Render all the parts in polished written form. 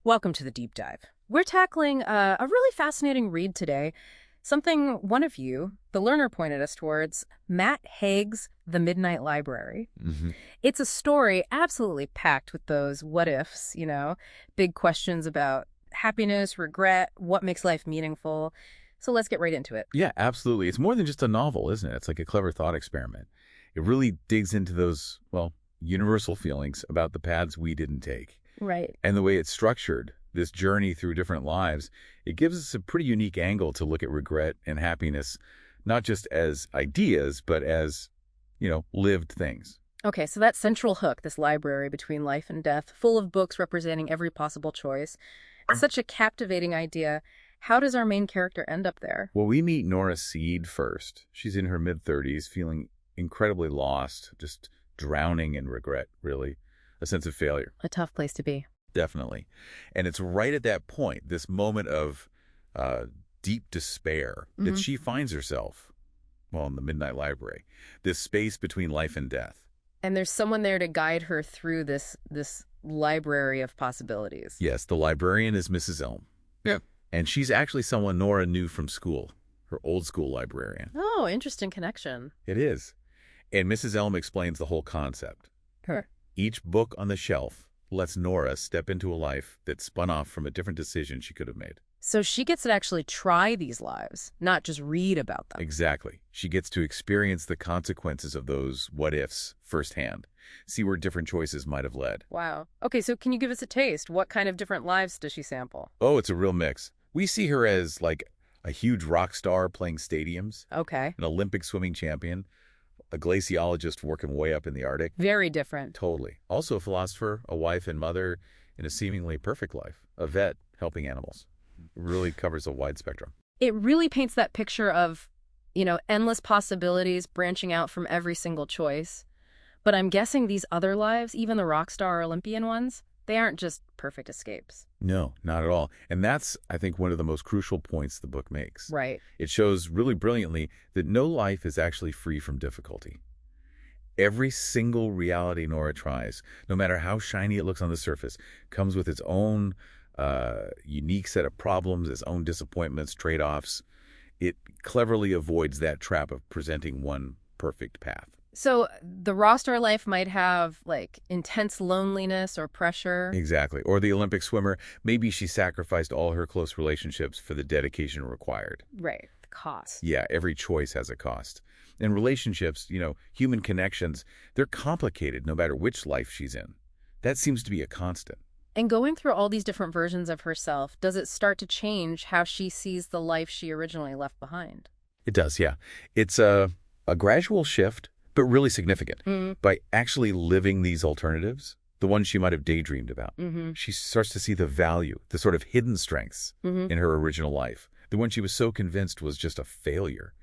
Welcome to the deep dive. We're tackling a really fascinating read today, something one of you, the learner, pointed us towards, Matt Haig's The Midnight Library. It's a story absolutely packed with those what-ifs, big questions about happiness, regret, what makes life meaningful. So let's get right into it. Yeah, absolutely. It's more than just a novel, isn't it? It's like a clever thought experiment. It really digs into those, well, universal feelings about the paths we didn't take. Right. And the way it's structured, this journey through different lives, it gives us a pretty unique angle to look at regret and happiness, not just as ideas, but as, lived things. Okay, so that central hook, this library between life and death, full of books representing every possible choice, it's such a captivating idea. How does our main character end up there? Well, we meet Nora Seed first. She's in her mid-30s, feeling incredibly lost, just drowning in regret, really. A sense of failure. A tough place to be. Definitely. And it's right at that point, this moment of deep despair, that she finds herself, well, in the Midnight Library, this space between life and death. And there's someone there to guide her through this library of possibilities. Yes, the librarian is Mrs. Elm. Yeah. And she's actually someone Nora knew from school, her old school librarian. Oh, interesting connection. It is. And Mrs. Elm explains the whole concept. Her. Each book on the shelf lets Nora step into a life that spun off from a different decision she could have made. So she gets to actually try these lives, not just read about them. Exactly. She gets to experience the consequences of those what-ifs firsthand, see where different choices might have led. Wow. Okay, so can you give us a taste? What kind of different lives does she sample? Oh, it's a real mix. We see her as, like, a huge rock star playing stadiums, Okay. an Olympic swimming champion, a glaciologist working way up in the Arctic. Very different. Totally. Also a philosopher, a wife and mother in a seemingly perfect life, a vet helping animals. It really covers a wide spectrum. It really paints that picture of, endless possibilities branching out from every single choice. But I'm guessing these other lives, even the rock star or Olympian ones, they aren't just perfect escapes. No, not at all. And that's, I think, one of the most crucial points the book makes. Right. It shows really brilliantly that no life is actually free from difficulty. Every single reality Nora tries, no matter how shiny it looks on the surface, comes with its own unique set of problems, its own disappointments, trade-offs. It cleverly avoids that trap of presenting one perfect path. So the rock star life might have, intense loneliness or pressure. Exactly. Or the Olympic swimmer, maybe she sacrificed all her close relationships for the dedication required. Right. The cost. Yeah, every choice has a cost. And relationships, human connections, they're complicated no matter which life she's in. That seems to be a constant. And going through all these different versions of herself, does it start to change how she sees the life she originally left behind? It does, yeah. It's a gradual shift, but really significant. By actually living these alternatives, the ones she might have daydreamed about, she starts to see the value, the sort of hidden strengths in her original life, the one she was so convinced was just a failure.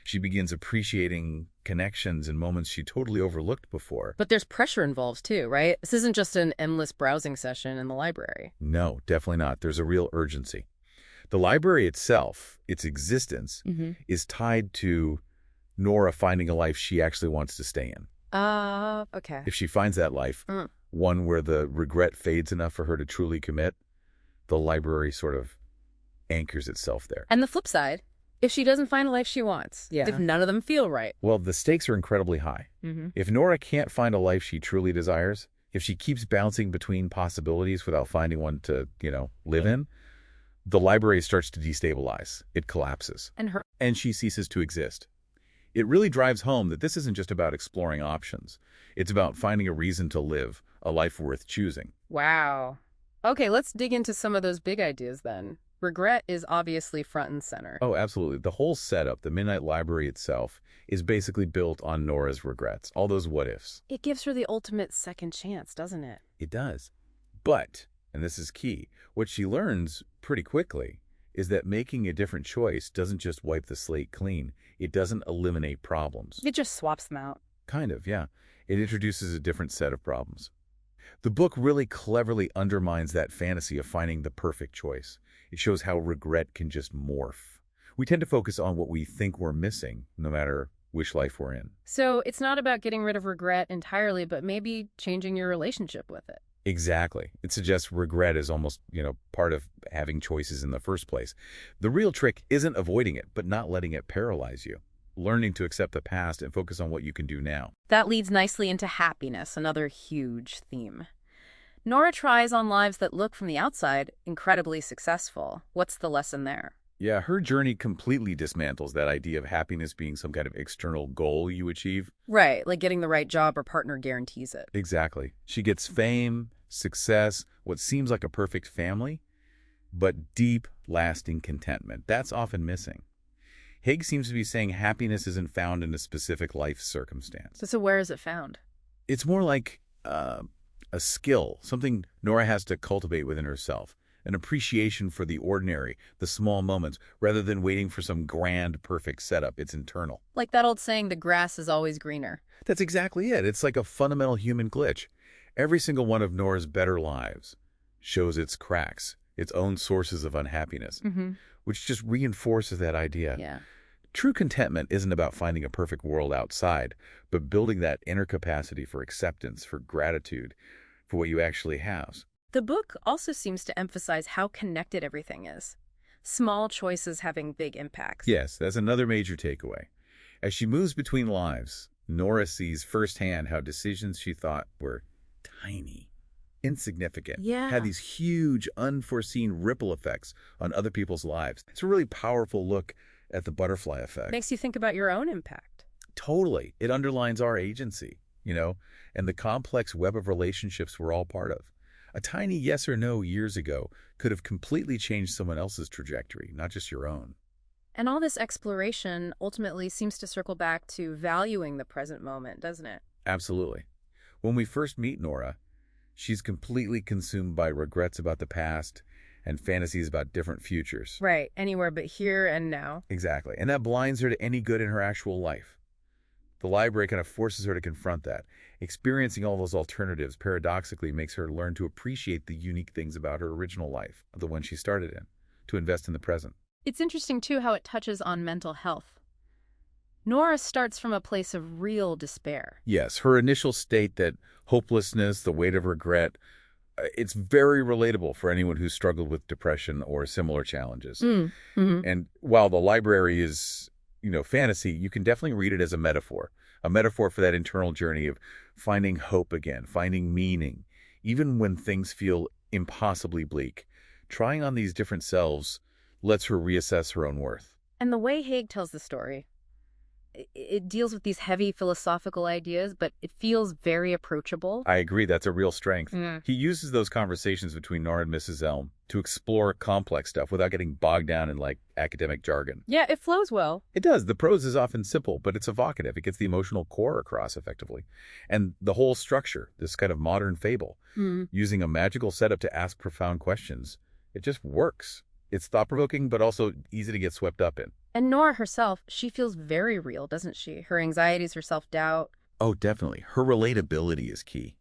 She begins appreciating connections and moments she totally overlooked before. But there's pressure involved too, right? This isn't just an endless browsing session in the library. No, definitely not. There's a real urgency. The library itself, its existence, is tied to Nora finding a life she actually wants to stay in. Okay. If she finds that life, one where the regret fades enough for her to truly commit, the library sort of anchors itself there. And the flip side, if she doesn't find a life she wants, if none of them feel right. Well, the stakes are incredibly high. If Nora can't find a life she truly desires, if she keeps bouncing between possibilities without finding one to, live in, the library starts to destabilize. It collapses. And she ceases to exist. It really drives home that this isn't just about exploring options. It's about finding a reason to live, a life worth choosing. Wow. Okay, let's dig into some of those big ideas then. Regret is obviously front and center. Oh, absolutely. The whole setup, the Midnight Library itself, is basically built on Nora's regrets, all those what-ifs. It gives her the ultimate second chance, doesn't it? It does. But, and this is key, what she learns pretty quickly is that making a different choice doesn't just wipe the slate clean. It doesn't eliminate problems. It just swaps them out. Kind of, yeah. It introduces a different set of problems. The book really cleverly undermines that fantasy of finding the perfect choice. It shows how regret can just morph. We tend to focus on what we think we're missing, no matter which life we're in. So it's not about getting rid of regret entirely, but maybe changing your relationship with it. Exactly. It suggests regret is almost, part of having choices in the first place. The real trick isn't avoiding it, but not letting it paralyze you. Learning to accept the past and focus on what you can do now. That leads nicely into happiness, another huge theme. Nora tries on lives that look from the outside incredibly successful. What's the lesson there? Yeah, her journey completely dismantles that idea of happiness being some kind of external goal you achieve. Right, like getting the right job or partner guarantees it. Exactly. She gets fame, success, what seems like a perfect family, but deep, lasting contentment. That's often missing. Haig seems to be saying happiness isn't found in a specific life circumstance. So where is it found? It's more like a skill, something Nora has to cultivate within herself. An appreciation for the ordinary, the small moments, rather than waiting for some grand, perfect setup. It's internal. Like that old saying, the grass is always greener. That's exactly it. It's like a fundamental human glitch. Every single one of Nora's better lives shows its cracks, its own sources of unhappiness, which just reinforces that idea. Yeah. True contentment isn't about finding a perfect world outside, but building that inner capacity for acceptance, for gratitude, for what you actually have. The book also seems to emphasize how connected everything is. Small choices having big impacts. Yes, that's another major takeaway. As she moves between lives, Nora sees firsthand how decisions she thought were tiny, insignificant, had these huge, unforeseen ripple effects on other people's lives. It's a really powerful look at the butterfly effect. Makes you think about your own impact. Totally. It underlines our agency, and the complex web of relationships we're all part of. A tiny yes or no years ago could have completely changed someone else's trajectory, not just your own. And all this exploration ultimately seems to circle back to valuing the present moment, doesn't it? Absolutely. When we first meet Nora, she's completely consumed by regrets about the past and fantasies about different futures. Right, anywhere but here and now. Exactly. And that blinds her to any good in her actual life. The library kind of forces her to confront that. Experiencing all those alternatives paradoxically makes her learn to appreciate the unique things about her original life, the one she started in, to invest in the present. It's interesting, too, how it touches on mental health. Nora starts from a place of real despair. Yes, her initial state, that hopelessness, the weight of regret, it's very relatable for anyone who's struggled with depression or similar challenges. And while the library is, fantasy, you can definitely read it as a metaphor for that internal journey of finding hope again, finding meaning, even when things feel impossibly bleak. Trying on these different selves lets her reassess her own worth. And the way Haig tells the story, it deals with these heavy philosophical ideas, but it feels very approachable. I agree. That's a real strength. He uses those conversations between Nora and Mrs. Elm to explore complex stuff without getting bogged down in, academic jargon. Yeah, it flows well. It does. The prose is often simple, but it's evocative. It gets the emotional core across effectively. And the whole structure, this kind of modern fable, using a magical setup to ask profound questions, it just works. It's thought-provoking, but also easy to get swept up in. And Nora herself, she feels very real, doesn't she? Her anxieties, her self-doubt. Oh, definitely. Her relatability is key.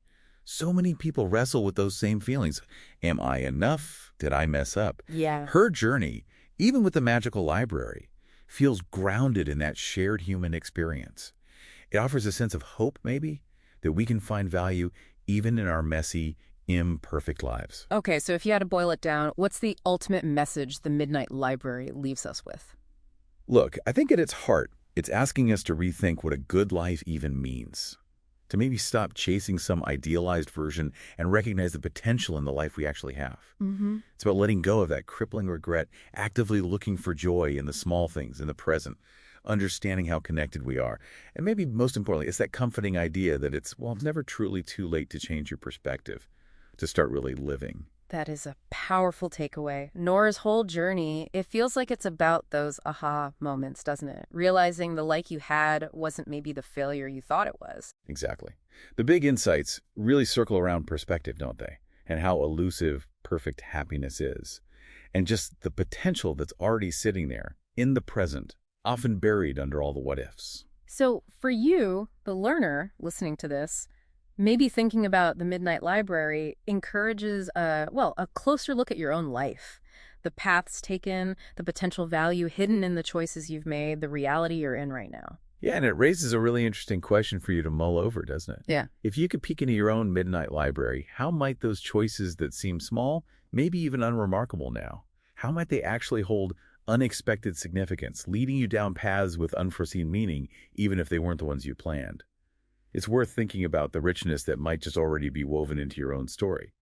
So many people wrestle with those same feelings. Am I enough? Did I mess up? Yeah. Her journey, even with the magical library, feels grounded in that shared human experience. It offers a sense of hope, maybe, that we can find value even in our messy, imperfect lives. Okay, so if you had to boil it down, what's the ultimate message the Midnight Library leaves us with? Look, I think at its heart, it's asking us to rethink what a good life even means. To maybe stop chasing some idealized version and recognize the potential in the life we actually have. It's about letting go of that crippling regret, actively looking for joy in the small things, in the present, understanding how connected we are. And maybe most importantly, it's that comforting idea that it's never truly too late to change your perspective, to start really living. That is a powerful takeaway. Nora's whole journey, it feels like it's about those aha moments, doesn't it? Realizing the life you had wasn't maybe the failure you thought it was. Exactly. The big insights really circle around perspective, don't they? And how elusive perfect happiness is. And just the potential that's already sitting there in the present, often buried under all the what-ifs. So for you, the learner, listening to this, maybe thinking about the Midnight Library encourages a closer look at your own life. The paths taken, the potential value hidden in the choices you've made, the reality you're in right now. Yeah, and it raises a really interesting question for you to mull over, doesn't it? Yeah. If you could peek into your own midnight library, how might those choices that seem small, maybe even unremarkable now, how might they actually hold unexpected significance, leading you down paths with unforeseen meaning, even if they weren't the ones you planned? It's worth thinking about the richness that might just already be woven into your own story.